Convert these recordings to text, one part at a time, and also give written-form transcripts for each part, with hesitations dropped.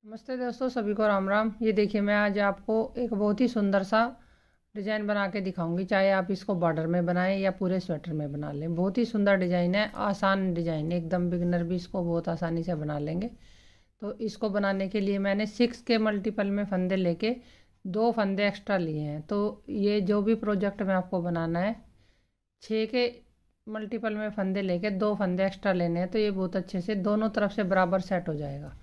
नमस्ते दोस्तों, सभी को राम राम। ये देखिए, मैं आज आपको एक बहुत ही सुंदर सा डिज़ाइन बना के दिखाऊंगी। चाहे आप इसको बॉर्डर में बनाएं या पूरे स्वेटर में बना लें, बहुत ही सुंदर डिज़ाइन है। आसान डिज़ाइन है एकदम, बिगनर भी इसको बहुत आसानी से बना लेंगे। तो इसको बनाने के लिए मैंने 6 के मल्टीपल में फंदे लेके 2 फंदे एक्स्ट्रा लिए हैं। तो ये जो भी प्रोजेक्ट में आपको बनाना है, 6 के मल्टीपल में फंदे लेके 2 फंदे एक्स्ट्रा लेने हैं, तो ये बहुत अच्छे से दोनों तरफ से बराबर सेट हो जाएगा।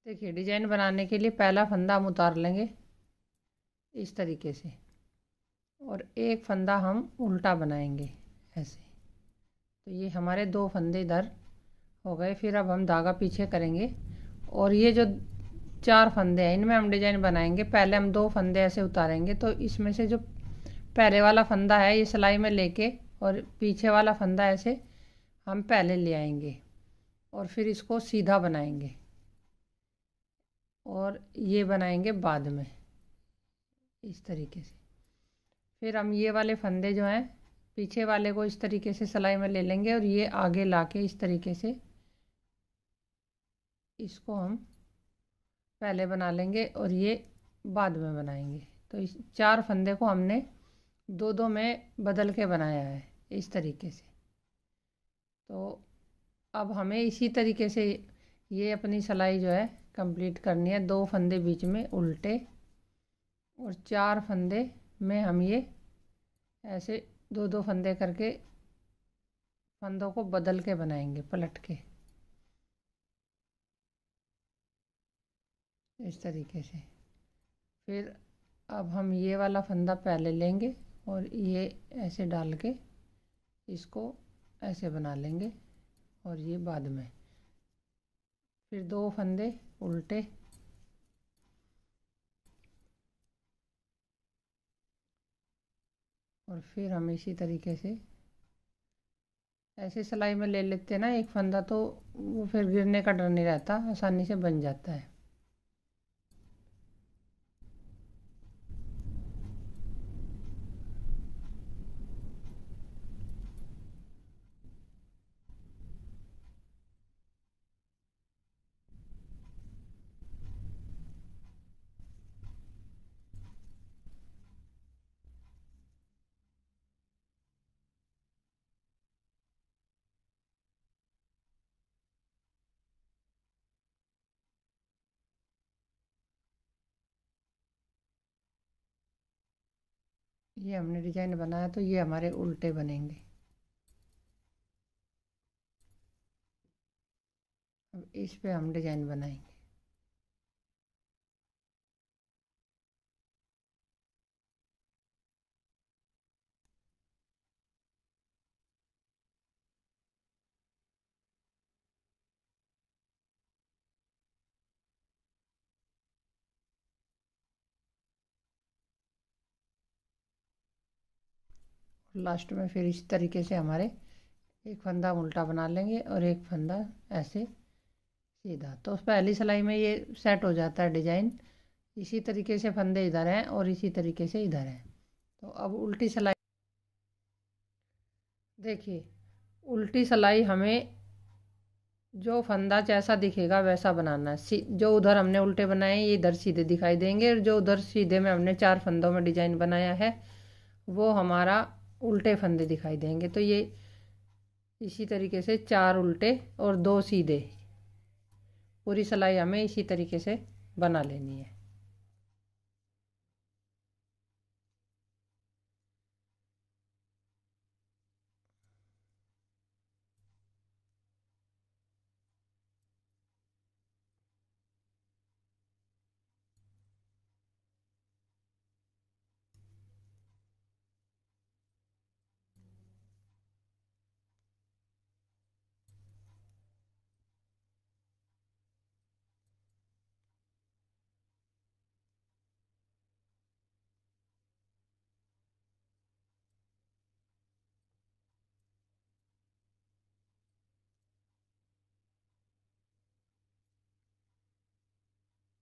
देखिए, डिजाइन बनाने के लिए पहला फंदा हम उतार लेंगे इस तरीके से, और एक फंदा हम उल्टा बनाएंगे ऐसे। तो ये हमारे 2 फंदे इधर हो गए। फिर अब हम धागा पीछे करेंगे और ये जो 4 फंदे हैं इनमें हम डिजाइन बनाएंगे। पहले हम 2 फंदे ऐसे उतारेंगे, तो इसमें से जो पहले वाला फंदा है ये सिलाई में लेके, और पीछे वाला फंदा ऐसे हम पहले ले आएंगे और फिर इसको सीधा बनाएंगे, और ये बनाएंगे बाद में इस तरीके से। फिर हम ये वाले फंदे जो हैं पीछे वाले को इस तरीके से सिलाई में ले लेंगे, और ये आगे लाके इस तरीके से इसको हम पहले बना लेंगे और ये बाद में बनाएंगे। तो इस 4 फंदे को हमने 2-2 में बदल के बनाया है इस तरीके से। तो अब हमें इसी तरीके से ये अपनी सिलाई जो है कंप्लीट करनी है। 2 फंदे बीच में उल्टे और 4 फंदे में हम ये ऐसे 2-2 फंदे करके फंदों को बदल के बनाएंगे, पलट के इस तरीके से। फिर अब हम ये वाला फंदा पहले लेंगे और ये ऐसे डाल के इसको ऐसे बना लेंगे, और ये बाद में। फिर 2 फंदे उल्टे, और फिर हम इसी तरीके से ऐसे सिलाई में ले लेते हैं ना एक फंदा, तो वो फिर गिरने का डर नहीं रहता, आसानी से बन जाता है। ये हमने डिजाइन बनाया, तो ये हमारे उल्टे बनेंगे। अब इस पे हम डिजाइन बनाएंगे। लास्ट में फिर इस तरीके से हमारे एक फंदा उल्टा बना लेंगे और एक फंदा ऐसे सीधा। तो पहली सिलाई में ये सेट हो जाता है डिजाइन। इसी तरीके से फंदे इधर हैं और इसी तरीके से इधर हैं। तो अब उल्टी सिलाई देखिए, उल्टी सिलाई हमें जो फंदा जैसा दिखेगा वैसा बनाना है। जो उधर हमने उल्टे बनाए ये इधर सीधे दिखाई देंगे, और जो उधर सीधे में हमने 4 फंदों में डिजाइन बनाया है वो हमारा उल्टे फंदे दिखाई देंगे। तो ये इसी तरीके से 4 उल्टे और 2 सीधे, पूरी सिलाई हमें इसी तरीके से बना लेनी है।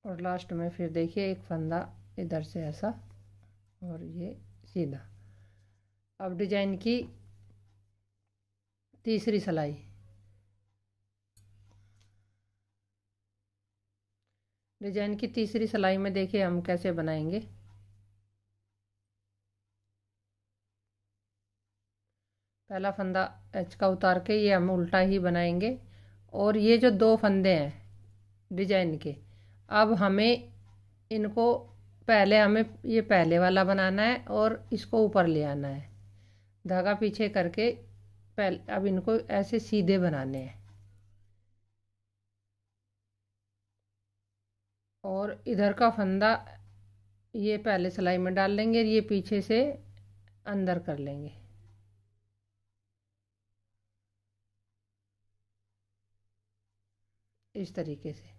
और लास्ट में फिर देखिए एक फंदा इधर से ऐसा, और ये सीधा। अब डिजाइन की तीसरी सिलाई, डिजाइन की तीसरी सिलाई में देखिए हम कैसे बनाएंगे। पहला फंदा एच का उतार के ये हम उल्टा ही बनाएंगे। और ये जो दो फंदे हैं डिजाइन के, अब हमें इनको पहले हमें ये पहले वाला बनाना है और इसको ऊपर ले आना है, धागा पीछे करके। पहले अब इनको ऐसे सीधे बनाने हैं और इधर का फंदा ये पहले सिलाई में डाल लेंगे, ये पीछे से अंदर कर लेंगे। इस तरीके से।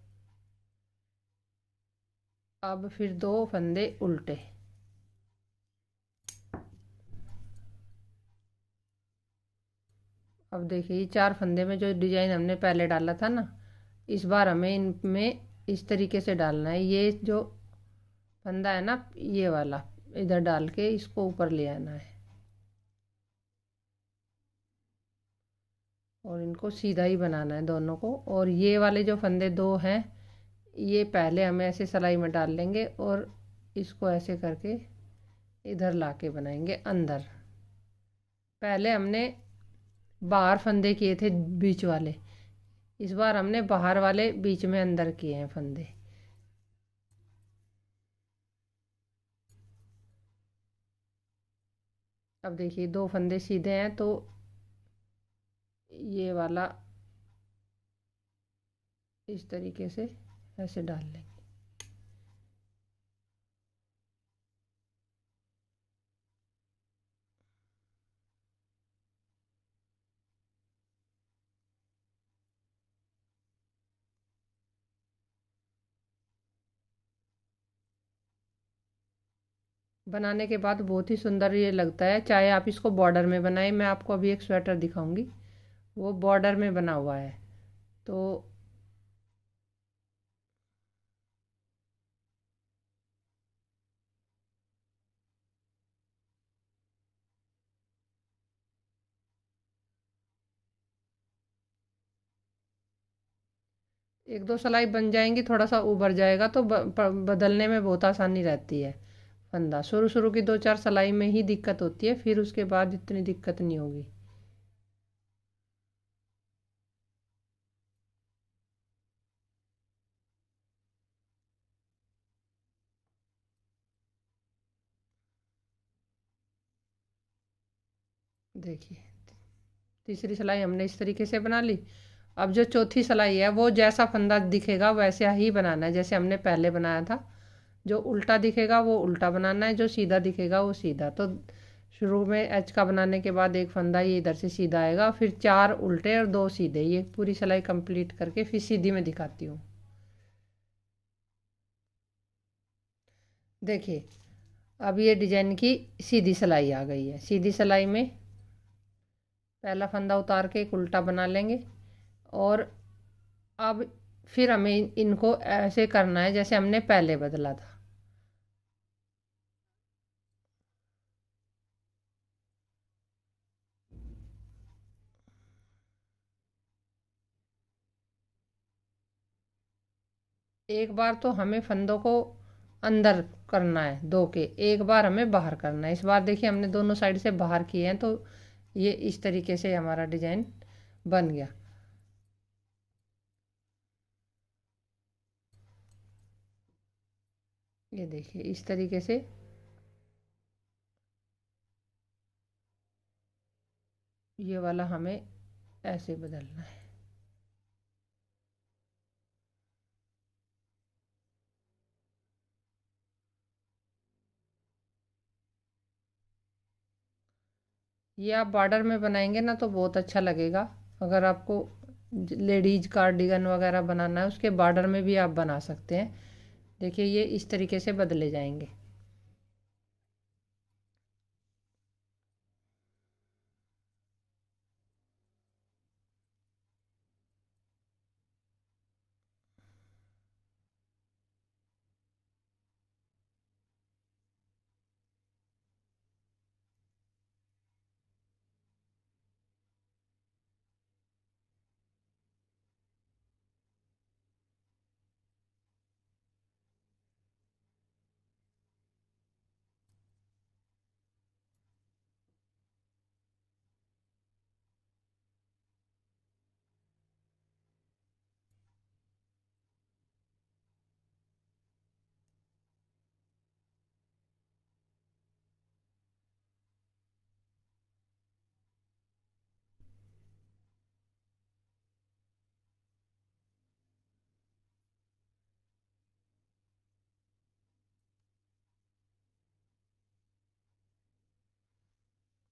अब फिर दो फंदे उल्टे। अब देखिए ये चार फंदे में जो डिजाइन हमने पहले डाला था ना, इस बार हमें इनमें इस तरीके से डालना है। ये जो फंदा है ना ये वाला, इधर डाल के इसको ऊपर ले आना है और इनको सीधा ही बनाना है दोनों को। और ये वाले जो फंदे दो हैं ये पहले हमें ऐसे सिलाई में डाल लेंगे और इसको ऐसे करके इधर लाके बनाएंगे अंदर। पहले हमने बाहर फंदे किए थे बीच वाले, इस बार हमने बाहर वाले बीच में अंदर किए हैं फंदे। अब देखिए दो फंदे सीधे हैं तो ये वाला इस तरीके से ऐसे डाल लेंगे। बनाने के बाद बहुत ही सुंदर ये लगता है, चाहे आप इसको बॉर्डर में बनाएं। मैं आपको अभी एक स्वेटर दिखाऊंगी, वो बॉर्डर में बना हुआ है। तो एक दो सिलाई बन जाएंगी, थोड़ा सा उभर जाएगा तो बदलने में बहुत आसानी रहती है। फंदा शुरू शुरू की दो चार सिलाई में ही दिक्कत होती है, फिर उसके बाद इतनी दिक्कत नहीं होगी। देखिए तीसरी सिलाई हमने इस तरीके से बना ली। अब जो चौथी सिलाई है वो जैसा फंदा दिखेगा वैसे ही बनाना है जैसे हमने पहले बनाया था। जो उल्टा दिखेगा वो उल्टा बनाना है, जो सीधा दिखेगा वो सीधा। तो शुरू में एच का बनाने के बाद एक फंदा ये इधर से सीधा आएगा, फिर चार उल्टे और दो सीधे। ये पूरी सिलाई कंप्लीट करके फिर सीधी में दिखाती हूँ। देखिए अब ये डिजाइन की सीधी सिलाई आ गई है। सीधी सिलाई में पहला फंदा उतार के एक उल्टा बना लेंगे और अब फिर हमें इनको ऐसे करना है जैसे हमने पहले बदला था। एक बार तो हमें फंदों को अंदर करना है दो के, एक बार हमें बाहर करना है। इस बार देखिए हमने दोनों साइड से बाहर किए हैं तो ये इस तरीके से हमारा डिजाइन बन गया। ये देखिए इस तरीके से ये वाला हमें ऐसे बदलना है। ये आप बॉर्डर में बनाएंगे ना तो बहुत अच्छा लगेगा। अगर आपको लेडीज कार्डिगन वगैरह बनाना है उसके बॉर्डर में भी आप बना सकते हैं। देखिए ये इस तरीके से बदले जाएंगे।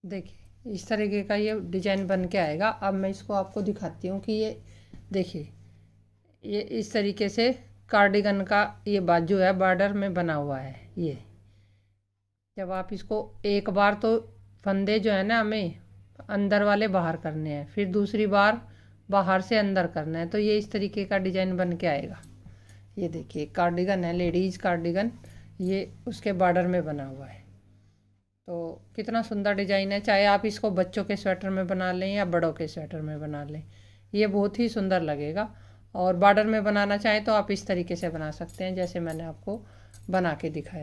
देखिए इस तरीके का ये डिजाइन बन के आएगा। अब मैं इसको आपको दिखाती हूँ कि ये देखिए ये इस तरीके से कार्डिगन का ये बाजू है, बॉर्डर में बना हुआ है। ये जब आप इसको एक बार तो फंदे जो है ना हमें अंदर वाले बाहर करने हैं, फिर दूसरी बार बाहर से अंदर करना है, तो ये इस तरीके का डिजाइन बन के आएगा। ये देखिए कार्डिगन है, लेडीज कार्डिगन, ये उसके बॉर्डर में बना हुआ है। तो कितना सुंदर डिजाइन है। चाहे आप इसको बच्चों के स्वेटर में बना लें या बड़ों के स्वेटर में बना लें, ये बहुत ही सुंदर लगेगा। और बॉर्डर में बनाना चाहें तो आप इस तरीके से बना सकते हैं जैसे मैंने आपको बना के दिखाया।